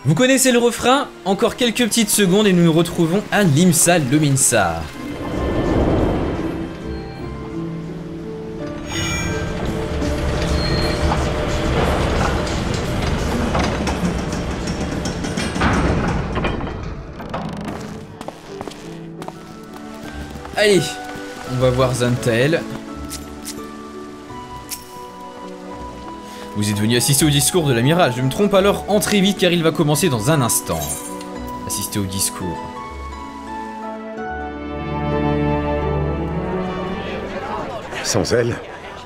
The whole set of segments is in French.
Vous connaissez le refrain? Encore quelques petites secondes et nous nous retrouvons à Limsa Lominsa. Allez, on va voir Zantael. Vous êtes venu assister au discours de l'amiral, je me trompe alors, entrez vite car il va commencer dans un instant. Assister au discours. Sans elle,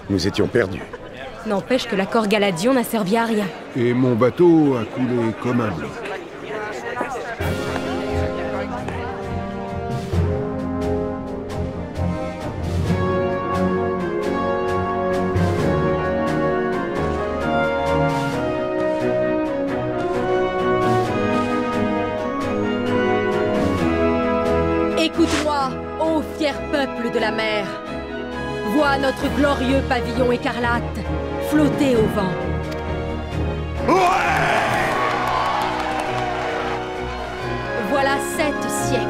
nous étions perdus. N'empêche que l'accord Galadion n'a servi à rien. Et mon bateau a coulé comme un bloc. Écoute-moi, ô fier peuple de la mer. Vois notre glorieux pavillon écarlate flotter au vent. Voilà 7 siècles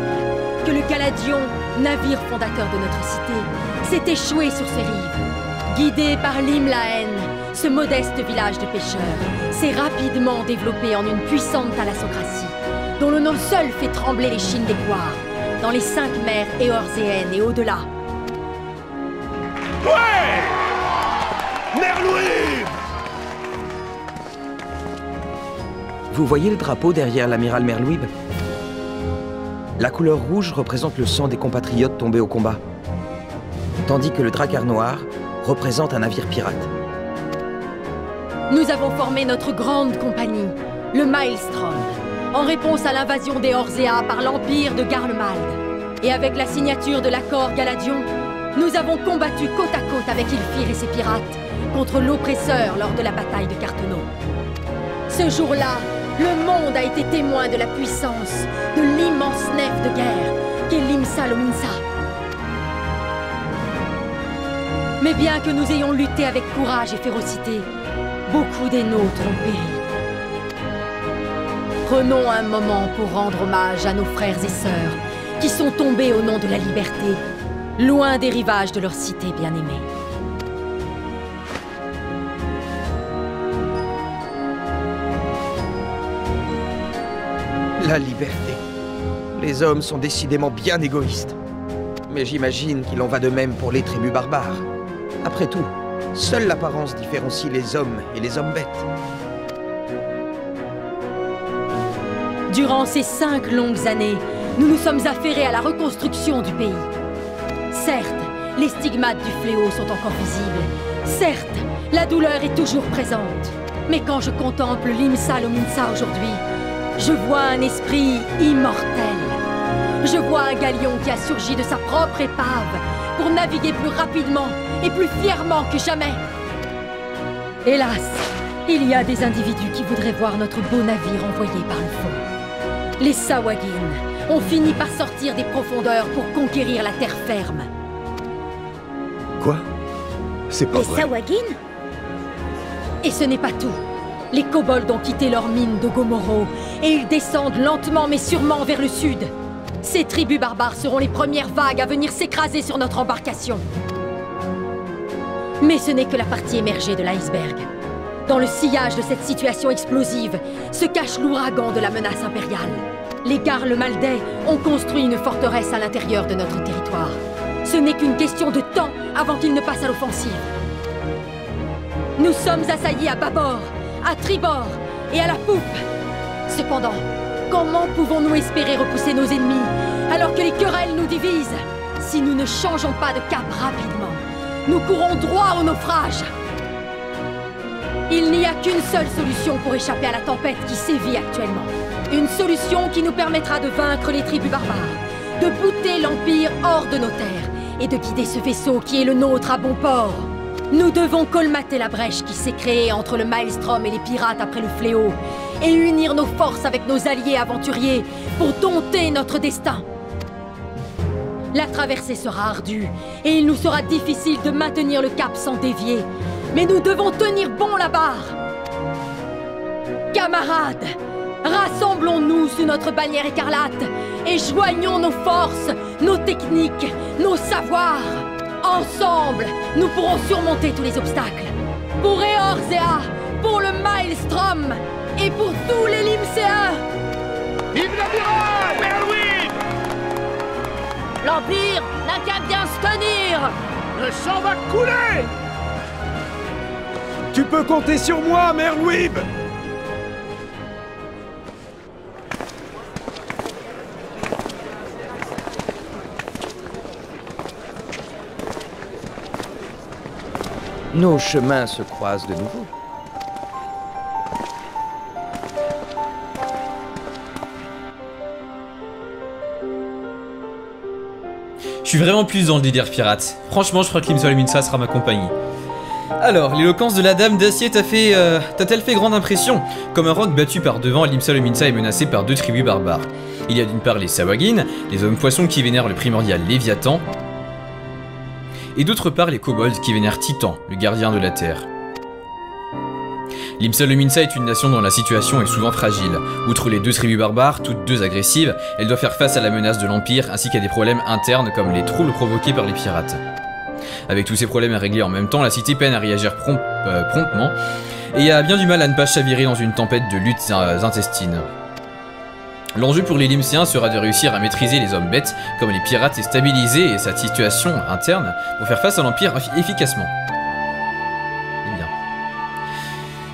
que le Galadion, navire fondateur de notre cité, s'est échoué sur ses rives. Guidé par Limlaen, ce modeste village de pêcheurs s'est rapidement développé en une puissante thalassocratie, dont le nom seul fait trembler les chines des Quars, dans les 5 mers éorzéennes et au-delà. Ouais! Merlouib! Vous voyez le drapeau derrière l'amiral Merlouib? La couleur rouge représente le sang des compatriotes tombés au combat, tandis que le drakkar noir représente un navire pirate. Nous avons formé notre grande compagnie, le Maelstrom, en réponse à l'invasion des Orzea par l'empire de Garlemald. Et avec la signature de l'accord Galadion, nous avons combattu côte à côte avec Ilfir et ses pirates contre l'oppresseur lors de la bataille de Carteneau. Ce jour-là, le monde a été témoin de la puissance de l'immense nef de guerre qu'est Limsa Lominsa. Mais bien que nous ayons lutté avec courage et férocité, beaucoup des nôtres ont péri. Prenons un moment pour rendre hommage à nos frères et sœurs qui sont tombés au nom de la liberté, loin des rivages de leur cité bien-aimée. La liberté. Les hommes sont décidément bien égoïstes. Mais j'imagine qu'il en va de même pour les tribus barbares. Après tout, seule l'apparence différencie les hommes et les hommes bêtes. Durant ces 5 longues années, nous nous sommes affairés à la reconstruction du pays. Certes, les stigmates du fléau sont encore visibles. Certes, la douleur est toujours présente. Mais quand je contemple Limsa Lominsa aujourd'hui, je vois un esprit immortel. Je vois un galion qui a surgi de sa propre épave pour naviguer plus rapidement et plus fièrement que jamais. Hélas, il y a des individus qui voudraient voir notre beau navire envoyé par le fond. Les Sawagin ont fini par sortir des profondeurs pour conquérir la terre ferme. Quoi? C'est pas vrai. Les Sawagin? Et ce n'est pas tout. Les kobolds ont quitté leur mine de Gomorro et ils descendent lentement mais sûrement vers le sud. Ces tribus barbares seront les premières vagues à venir s'écraser sur notre embarcation. Mais ce n'est que la partie émergée de l'iceberg. Dans le sillage de cette situation explosive se cache l'ouragan de la menace impériale. Les Garlemaldais ont construit une forteresse à l'intérieur de notre territoire. Ce n'est qu'une question de temps avant qu'ils ne passent à l'offensive. Nous sommes assaillis à bâbord, à tribord et à la poupe. Cependant, comment pouvons-nous espérer repousser nos ennemis alors que les querelles nous divisent? Si nous ne changeons pas de cap rapidement, nous courons droit au naufrage. Il n'y a qu'une seule solution pour échapper à la tempête qui sévit actuellement. Une solution qui nous permettra de vaincre les tribus barbares, de bouter l'Empire hors de nos terres et de guider ce vaisseau qui est le nôtre à bon port. Nous devons colmater la brèche qui s'est créée entre le Maelstrom et les pirates après le fléau et unir nos forces avec nos alliés aventuriers pour dompter notre destin. La traversée sera ardue et il nous sera difficile de maintenir le cap sans dévier. Mais nous devons tenir bon la barre. Camarades, Rassemblons-nous sous notre bannière écarlate et joignons nos forces, nos techniques, nos savoirs. Ensemble, nous pourrons surmonter tous les obstacles. Pour Eorzea, pour le Maelstrom et pour tous les Limséens. Vive l'amiral! Merluib! L'Empire n'a qu'à bien se tenir. Le sang va couler! Tu peux compter sur moi, Merluib! Nos chemins se croisent de nouveau. Je suis vraiment plus dans le délire pirate. Franchement, je crois que Limsa Lominsa sera ma compagnie. Alors, l'éloquence de la dame d'acier t'a-t-elle fait grande impression? Comme un roc battu par devant, Limsa Lominsa est menacé par deux tribus barbares. Il y a d'une part les Sawagin, les hommes poissons qui vénèrent le primordial Léviathan, et d'autre part les kobolds qui vénèrent Titan, le gardien de la terre. Limsa Lominsa est une nation dont la situation est souvent fragile. Outre les deux tribus barbares, toutes deux agressives, elle doit faire face à la menace de l'Empire ainsi qu'à des problèmes internes comme les troubles provoqués par les pirates. Avec tous ces problèmes à régler en même temps, la cité peine à réagir promptement et a bien du mal à ne pas chavirer dans une tempête de luttes intestines. L'enjeu pour les Limséens sera de réussir à maîtriser les hommes bêtes comme les pirates et stabiliser sa situation interne pour faire face à l'Empire efficacement. Eh bien.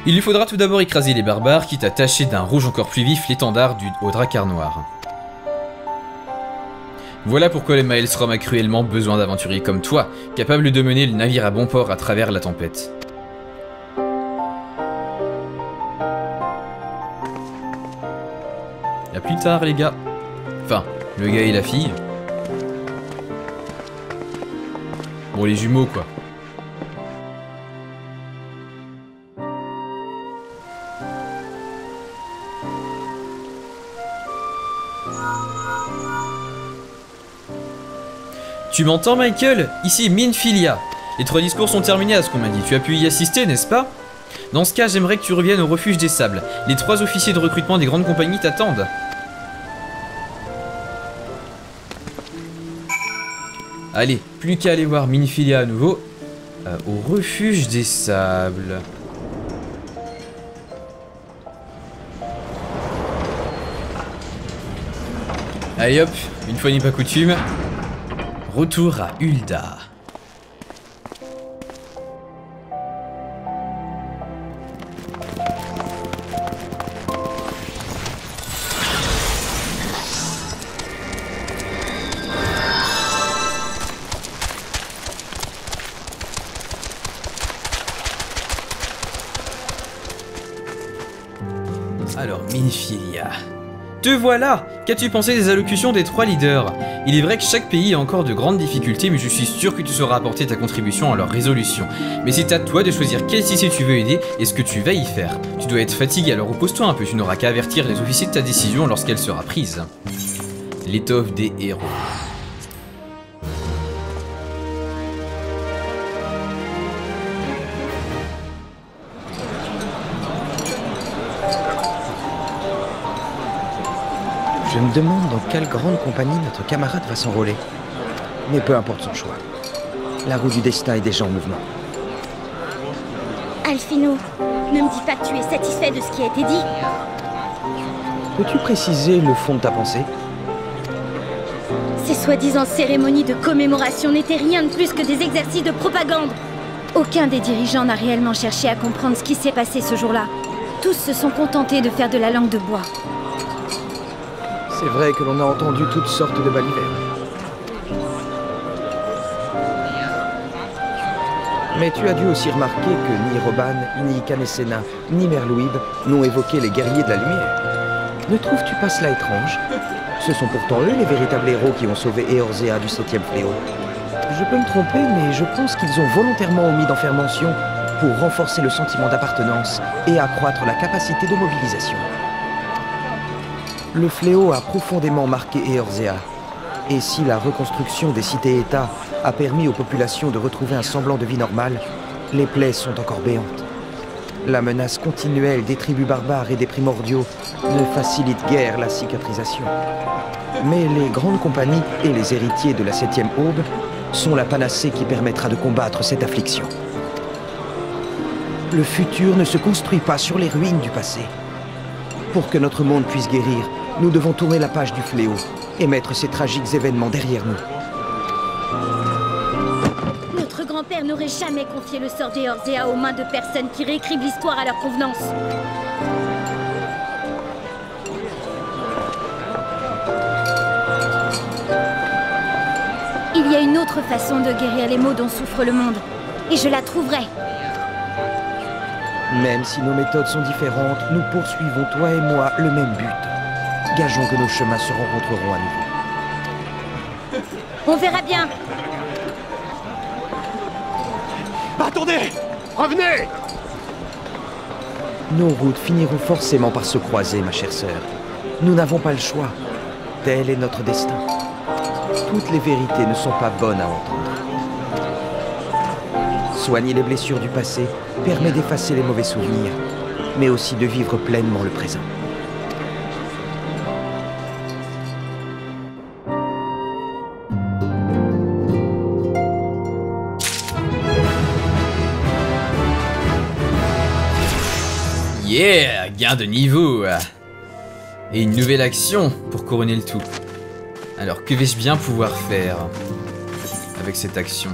Il lui faudra tout d'abord écraser les barbares, quitte à tacher d'un rouge encore plus vif l'étendard au Drakkar Noir. Voilà pourquoi le Maelstrom a cruellement besoin d'aventuriers comme toi, capables de mener le navire à bon port à travers la tempête. À plus tard les gars. Enfin, le gars et la fille. Bon, les jumeaux quoi. Tu m'entends Michael? Ici Minfilia. Les 3 discours sont terminés à ce qu'on m'a dit. Tu as pu y assister, n'est-ce pas? Dans ce cas, j'aimerais que tu reviennes au refuge des sables. Les 3 officiers de recrutement des grandes compagnies t'attendent. Allez, plus qu'à aller voir Minfilia à nouveau. Au refuge des sables. Allez hop, une fois n'est pas coutume. Retour à Ul'dah. Alors, Minfilia. Te voilà! Qu'as-tu pensé des allocutions des 3 leaders? Il est vrai que chaque pays a encore de grandes difficultés, mais je suis sûr que tu sauras apporter ta contribution à leur résolution. Mais c'est à toi de choisir quel CC tu veux aider et ce que tu vas y faire. Tu dois être fatigué, alors repose-toi un peu, tu n'auras qu'à avertir les officiers de ta décision lorsqu'elle sera prise. L'étoffe des héros. Je me demande dans quelle grande compagnie notre camarade va s'enrôler. Mais peu importe son choix. La roue du destin est déjà en mouvement. Alphino, ne me dis pas que tu es satisfait de ce qui a été dit. Peux-tu préciser le fond de ta pensée? Ces soi-disant cérémonies de commémoration n'étaient rien de plus que des exercices de propagande. Aucun des dirigeants n'a réellement cherché à comprendre ce qui s'est passé ce jour-là. Tous se sont contentés de faire de la langue de bois. C'est vrai que l'on a entendu toutes sortes de balivernes. Mais tu as dû aussi remarquer que ni Roban, ni Kanesena, ni Merluib n'ont évoqué les guerriers de la lumière. Ne trouves-tu pas cela étrange? Ce sont pourtant eux les véritables héros qui ont sauvé Eorzea du 7e fléau. Je peux me tromper, mais je pense qu'ils ont volontairement omis d'en faire mention pour renforcer le sentiment d'appartenance et accroître la capacité de mobilisation. Le fléau a profondément marqué Eorzea, et si la reconstruction des cités-États a permis aux populations de retrouver un semblant de vie normale, les plaies sont encore béantes. La menace continuelle des tribus barbares et des primordiaux ne facilite guère la cicatrisation. Mais les grandes compagnies et les héritiers de la 7e aube sont la panacée qui permettra de combattre cette affliction. Le futur ne se construit pas sur les ruines du passé. Pour que notre monde puisse guérir, nous devons tourner la page du fléau et mettre ces tragiques événements derrière nous. Notre grand-père n'aurait jamais confié le sort des Orzea aux mains de personnes qui réécrivent l'histoire à leur convenance. Il y a une autre façon de guérir les maux dont souffre le monde, et je la trouverai. Même si nos méthodes sont différentes, nous poursuivons, toi et moi, le même but. Gageons que nos chemins se rencontreront à nouveau. On verra bien. Attendez! Revenez! Nos routes finiront forcément par se croiser, ma chère sœur. Nous n'avons pas le choix. Tel est notre destin. Toutes les vérités ne sont pas bonnes à entendre. Soigner les blessures du passé permet d'effacer les mauvais souvenirs, mais aussi de vivre pleinement le présent. Yeah, gain de niveau. Et une nouvelle action pour couronner le tout. Alors, que vais-je bien pouvoir faire avec cette action?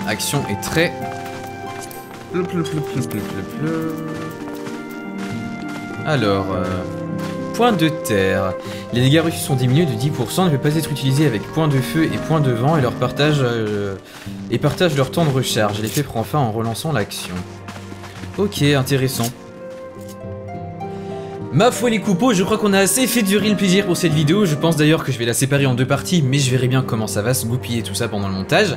Action est très... Alors, point de terre. Les dégâts reçus sont diminués de 10%, ne peuvent pas être utilisés avec point de feu et point de vent et leur partagent leur temps de recharge. L'effet prend fin en relançant l'action. Ok, intéressant. Ma foi les coupeaux, je crois qu'on a assez fait durer le plaisir pour cette vidéo. Je pense d'ailleurs que je vais la séparer en 2 parties, mais je verrai bien comment ça va se goupiller tout ça pendant le montage.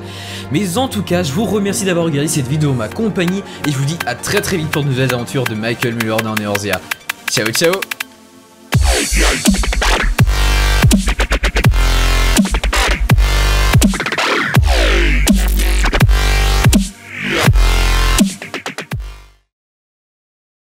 Mais en tout cas, je vous remercie d'avoir regardé cette vidéo en ma compagnie, et je vous dis à très vite pour de nouvelles aventures de Michael Muller dans Eorzea. Ciao ciao.